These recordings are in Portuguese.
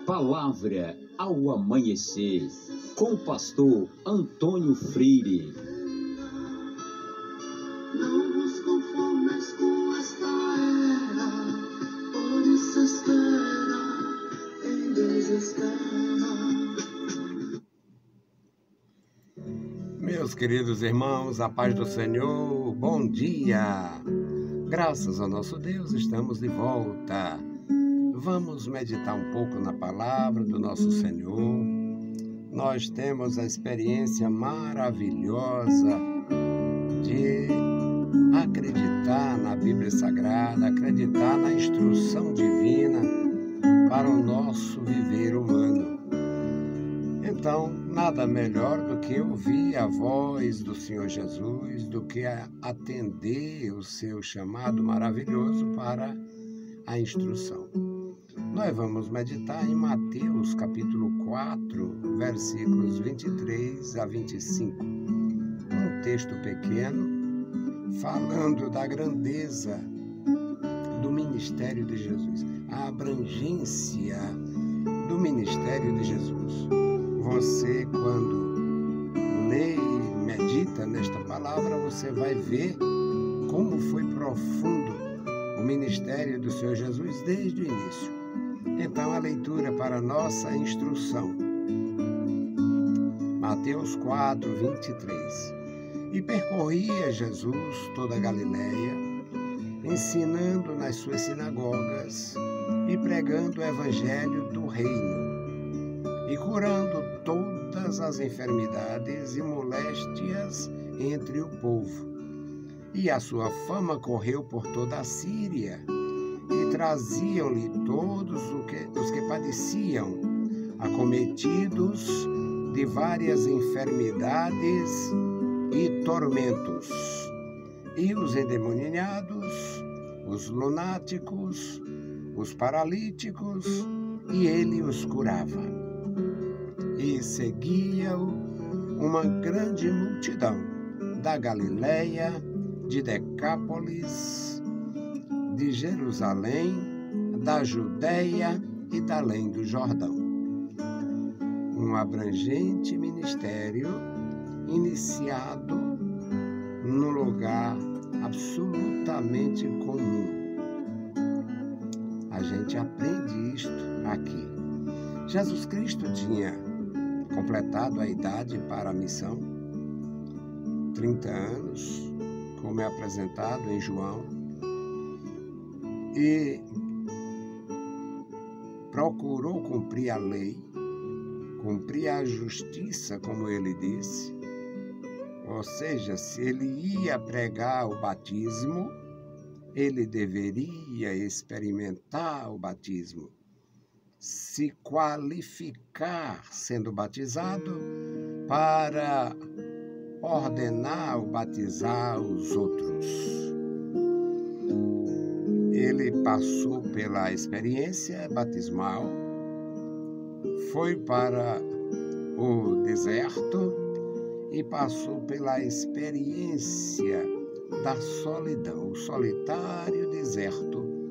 Palavra ao amanhecer, com o pastor Antônio Freire. Não vos conformes com esta era, por isso espera, em Deus espera. Meus queridos irmãos, a paz do Senhor, bom dia! Graças ao nosso Deus, estamos de volta. Vamos meditar um pouco na palavra do nosso Senhor. Nós temos a experiência maravilhosa de acreditar na Bíblia Sagrada, acreditar na instrução divina para o nosso viver humano. Então, nada melhor do que ouvir a voz do Senhor Jesus, do que atender o seu chamado maravilhoso para a instrução. Nós vamos meditar em Mateus capítulo 4, versículos 23 a 25. Um texto pequeno, falando da grandeza do ministério de Jesus, a abrangência do ministério de Jesus. Você, quando lê e medita nesta palavra, você vai ver como foi profundo o ministério do Senhor Jesus desde o início. Então, a leitura para a nossa instrução. Mateus 4, 23. E percorria Jesus toda a Galileia, ensinando nas suas sinagogas e pregando o evangelho do reino, e curando todas as enfermidades e moléstias entre o povo. E a sua fama correu por toda a Síria, e traziam-lhe todos os que padeciam, acometidos de várias enfermidades e tormentos, e os endemoniados, os lunáticos, os paralíticos, e ele os curava. E seguia-o uma grande multidão da Galileia, de Decápolis, de Jerusalém, da Judéia e da além do Jordão. Um abrangente ministério iniciado num lugar absolutamente comum. A gente aprende isto aqui. Jesus Cristo tinha completado a idade para a missão, 30 anos, como é apresentado em João, e procurou cumprir a lei, cumprir a justiça, como ele disse. Ou seja, se ele ia pregar o batismo, ele deveria experimentar o batismo, se qualificar sendo batizado para ordenar ou batizar os outros. Ele passou pela experiência batismal, foi para o deserto e passou pela experiência da solidão, o solitário deserto,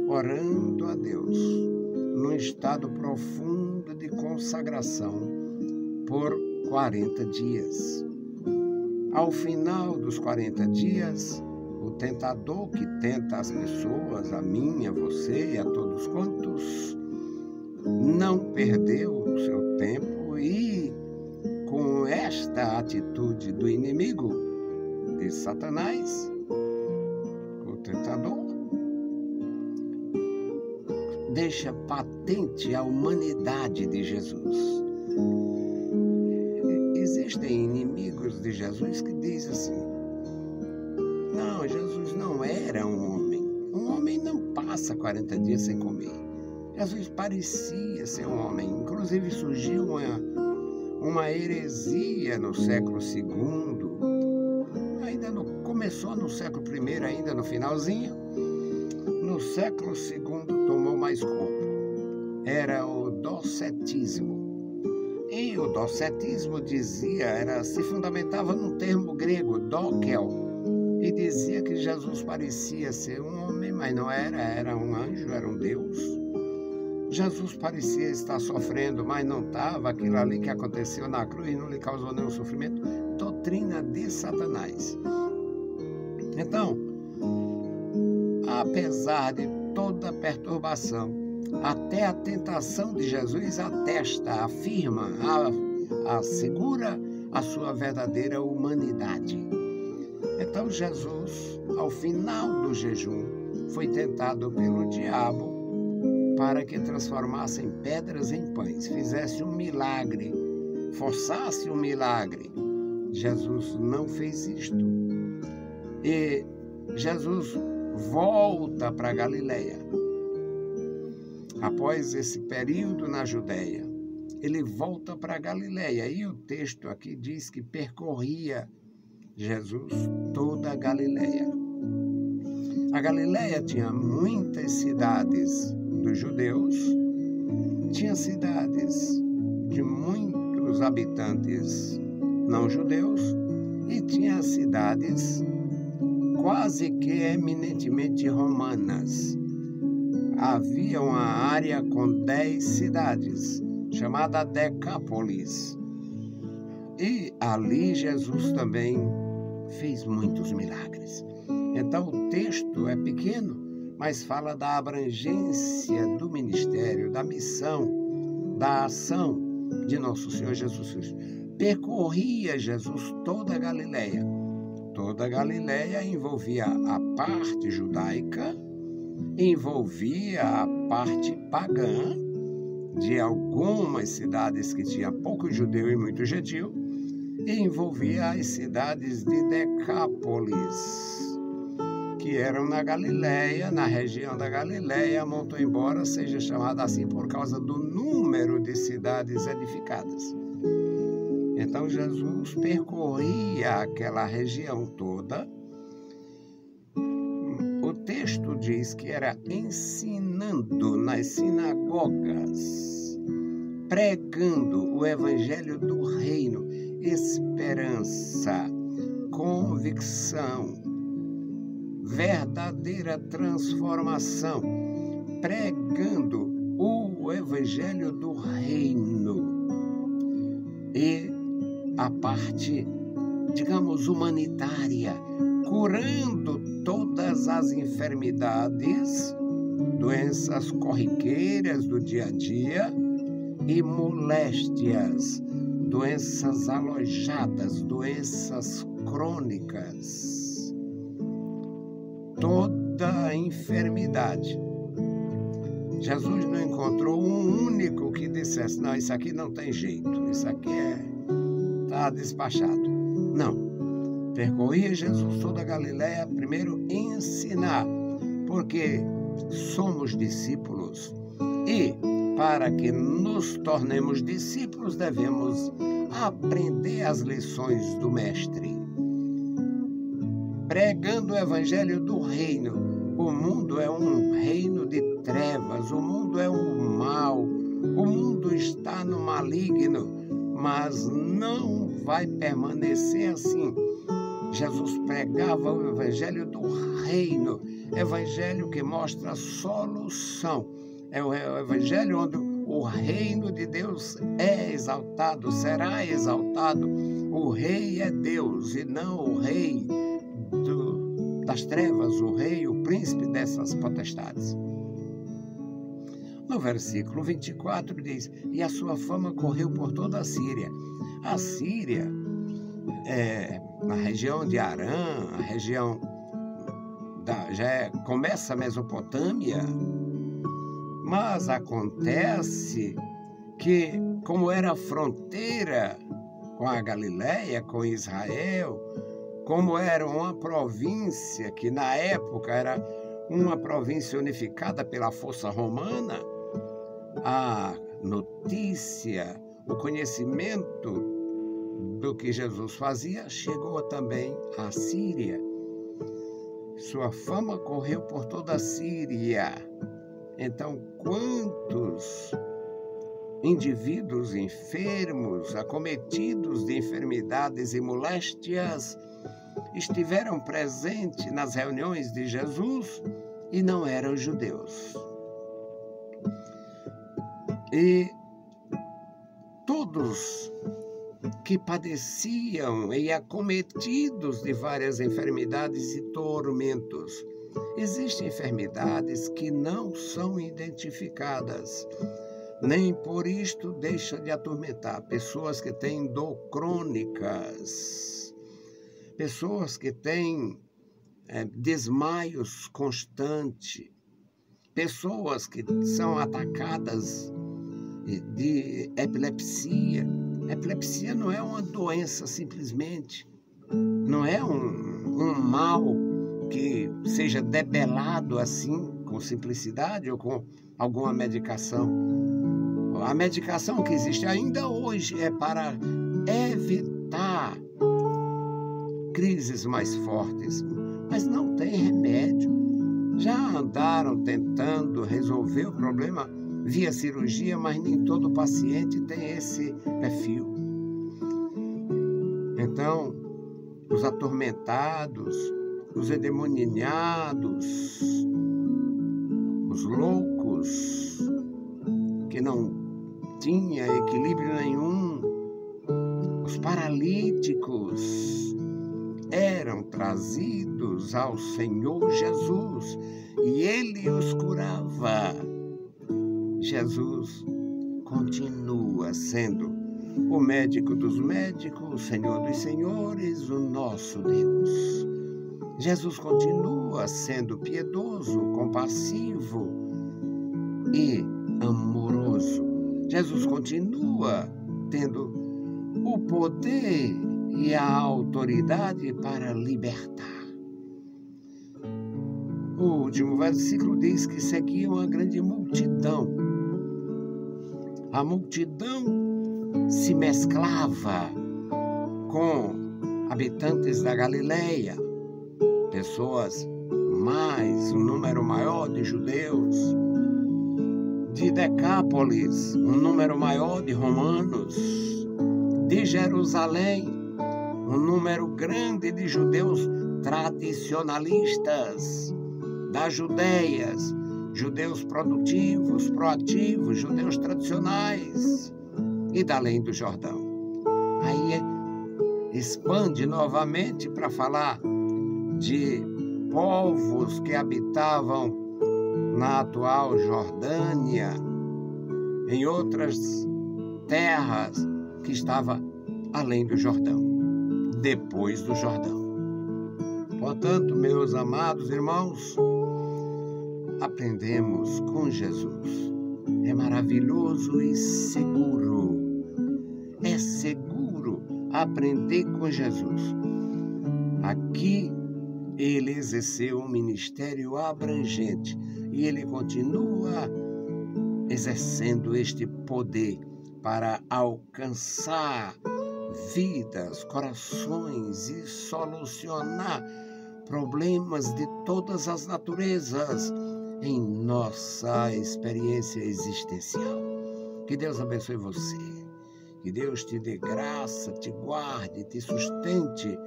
orando a Deus, num estado profundo de consagração por 40 dias. Ao final dos 40 dias, o tentador que tenta as pessoas, a mim, a você e a todos quantos, não perdeu o seu tempo e, com esta atitude do inimigo, de Satanás, o tentador, deixa patente a humanidade de Jesus. Existem inimigos de Jesus que dizem assim: não, Jesus não era um homem. Um homem não passa 40 dias sem comer. Jesus parecia ser um homem. Inclusive surgiu uma heresia no século II. Começou no século I, ainda no finalzinho. No século II tomou mais corpo. Era o docetismo. E o docetismo se fundamentava num termo grego, dokel, e dizia que Jesus parecia ser um homem, mas não era, era um anjo, era um Deus. Jesus parecia estar sofrendo, mas não estava. Aquilo ali que aconteceu na cruz não lhe causou nenhum sofrimento. Doutrina de Satanás. Então, apesar de toda a perturbação, até a tentação de Jesus atesta, afirma, assegura a sua verdadeira humanidade. Então Jesus, ao final do jejum, foi tentado pelo diabo para que transformassem pedras em pães, fizesse um milagre, forçasse um milagre. Jesus não fez isto. E Jesus volta para Galileia. Após esse período na Judéia, ele volta para Galileia. E o texto aqui diz que percorria Jesus toda a Galileia. A Galileia tinha muitas cidades dos judeus, tinha cidades de muitos habitantes não judeus e tinha cidades quase que eminentemente romanas. Havia uma área com 10 cidades, chamada Decápolis. E ali Jesus também fez muitos milagres. Então o texto é pequeno, mas fala da abrangência do ministério, da missão, da ação de nosso Senhor Jesus Cristo. Percorria Jesus toda a Galileia. Toda a Galileia envolvia a parte judaica, envolvia a parte pagã de algumas cidades que tinha pouco judeu e muito gentil, e envolvia as cidades de Decápolis, que eram na Galileia, na região da Galileia, muito embora seja chamada assim por causa do número de cidades edificadas. Então Jesus percorria aquela região toda. O texto diz que era ensinando nas sinagogas, pregando o evangelho do reino, esperança, convicção, verdadeira transformação, pregando o evangelho do reino. E a parte, digamos, humanitária, curando todas as enfermidades, doenças corriqueiras do dia a dia e moléstias, doenças alojadas, doenças crônicas, toda a enfermidade. Jesus não encontrou um único que dissesse, não, isso aqui não tem jeito, isso aqui está despachado. Não. Percorria Jesus toda a Galileia, primeiro ensinar, porque somos discípulos e para que nos tornemos discípulos devemos aprender as lições do Mestre. Pregando o evangelho do reino. O mundo é um reino de trevas, o mundo é um mal, o mundo está no maligno, mas não vai permanecer assim. Jesus pregava o evangelho do reino, evangelho que mostra a solução. É o evangelho onde o reino de Deus é exaltado, será exaltado. O rei é Deus e não o rei das trevas, o rei, o príncipe dessas potestades. No versículo 24 diz, e a sua fama correu por toda a Síria. A Síria na região de Arã, a região começa a Mesopotâmia, mas acontece que, como era fronteira com a Galileia, com Israel, como era uma província que na época era uma província unificada pela força romana, a notícia, o conhecimento do que Jesus fazia chegou também à Síria. Sua fama correu por toda a Síria. Então, quantos indivíduos enfermos, acometidos de enfermidades e moléstias, estiveram presentes nas reuniões de Jesus e não eram judeus. E todos que padeciam e acometidos de várias enfermidades e tormentos. Existem enfermidades que não são identificadas, nem por isto deixa de atormentar. Pessoas que têm dor crônicas, pessoas que têm desmaios constantes, pessoas que são atacadas de epilepsia. Epilepsia não é uma doença simplesmente, não é um mal que seja debelado assim, com simplicidade ou com alguma medicação. A medicação que existe ainda hoje é para evitar crises mais fortes, mas não tem remédio. Já andaram tentando resolver o problema via cirurgia, mas nem todo paciente tem esse perfil. Então, os atormentados, os endemoniados, os loucos, que não tinha equilíbrio nenhum, os paralíticos, eram trazidos ao Senhor Jesus e Ele os curava. Jesus continua sendo o médico dos médicos, o Senhor dos senhores, o nosso Deus. Jesus continua sendo piedoso, compassivo e amoroso. Jesus continua tendo o poder e a autoridade para libertar. O último versículo diz que seguia uma grande multidão. A multidão se mesclava com habitantes da Galileia, pessoas um número maior de judeus, de Decápolis, um número maior de romanos, de Jerusalém, um número grande de judeus tradicionalistas, das Judeias, judeus produtivos, proativos, judeus tradicionais e da além do Jordão. Aí expande novamente para falar de povos que habitavam na atual Jordânia, em outras terras que estavam além do Jordão, depois do Jordão. Portanto, meus amados irmãos, aprendemos com Jesus. É maravilhoso e seguro. É seguro aprender com Jesus. Aqui ele exerceu um ministério abrangente e ele continua exercendo este poder para alcançar vidas, corações e solucionar problemas de todas as naturezas em nossa experiência existencial. Que Deus abençoe você. Que Deus te dê graça, te guarde, te sustente.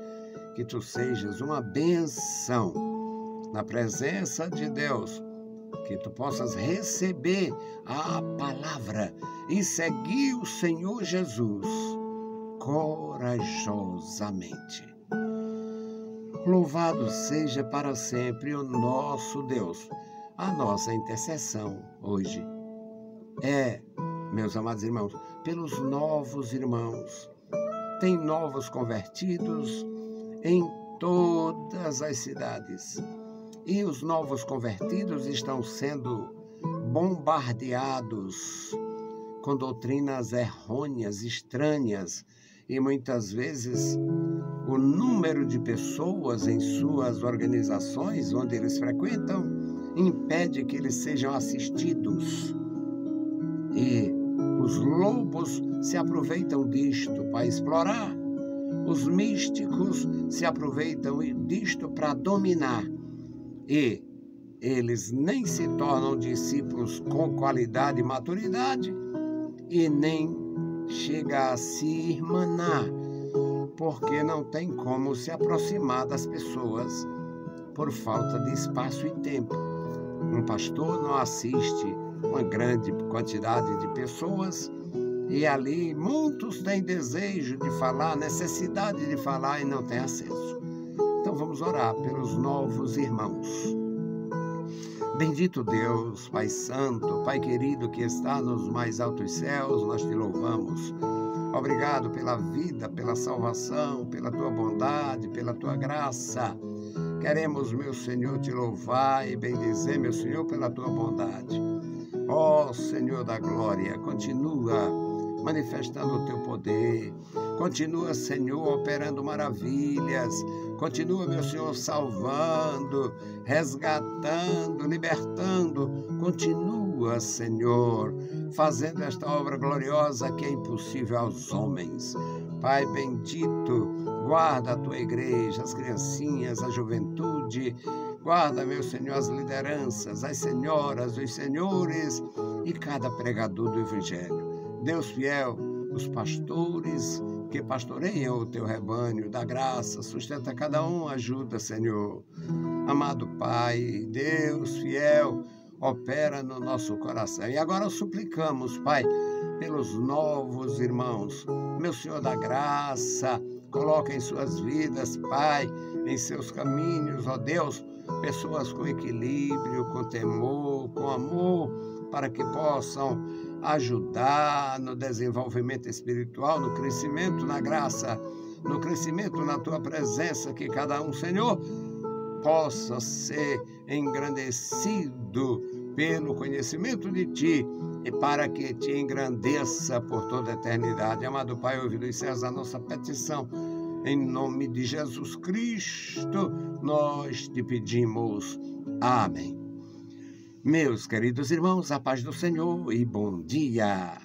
Que tu sejas uma bênção na presença de Deus. Que tu possas receber a palavra e seguir o Senhor Jesus corajosamente. Louvado seja para sempre o nosso Deus. A nossa intercessão hoje é, meus amados irmãos, pelos novos irmãos. Tem novos convertidos em todas as cidades. E os novos convertidos estão sendo bombardeados com doutrinas errôneas, estranhas, e muitas vezes o número de pessoas em suas organizações onde eles frequentam impede que eles sejam assistidos. E os lobos se aproveitam disto para explorar. Os místicos se aproveitam disto para dominar. E eles nem se tornam discípulos com qualidade e maturidade e nem chega a se irmanar porque não tem como se aproximar das pessoas por falta de espaço e tempo. Um pastor não assiste uma grande quantidade de pessoas e ali muitos têm desejo de falar, necessidade de falar e não têm acesso. Então vamos orar pelos novos irmãos. Bendito Deus, Pai Santo, Pai querido que está nos mais altos céus, nós te louvamos. Obrigado pela vida, pela salvação, pela tua bondade, pela tua graça. Queremos, meu Senhor, te louvar e bendizer, meu Senhor, pela tua bondade. Ó Senhor da glória, continua manifestando o teu poder. Continua, Senhor, operando maravilhas. Continua, meu Senhor, salvando, resgatando, libertando. Continua, Senhor, fazendo esta obra gloriosa que é impossível aos homens. Pai bendito, guarda a tua igreja, as criancinhas, a juventude. Guarda, meu Senhor, as lideranças, as senhoras, os senhores e cada pregador do Evangelho. Deus fiel, os pastores que pastoreiam o teu rebanho, dá graça, sustenta cada um, ajuda, Senhor. Amado Pai, Deus fiel, opera no nosso coração. E agora suplicamos, Pai, pelos novos irmãos. Meu Senhor da graça, coloca em suas vidas, Pai, em seus caminhos, ó Deus, pessoas com equilíbrio, com temor, com amor, para que possam ajudar no desenvolvimento espiritual, no crescimento na graça, no crescimento na tua presença, que cada um, Senhor, possa ser engrandecido pelo conhecimento de Ti e para que Te engrandeça por toda a eternidade. Amado Pai, ouve dos céus a nossa petição. Em nome de Jesus Cristo, nós te pedimos. Amém. Meus queridos irmãos, a paz do Senhor e bom dia.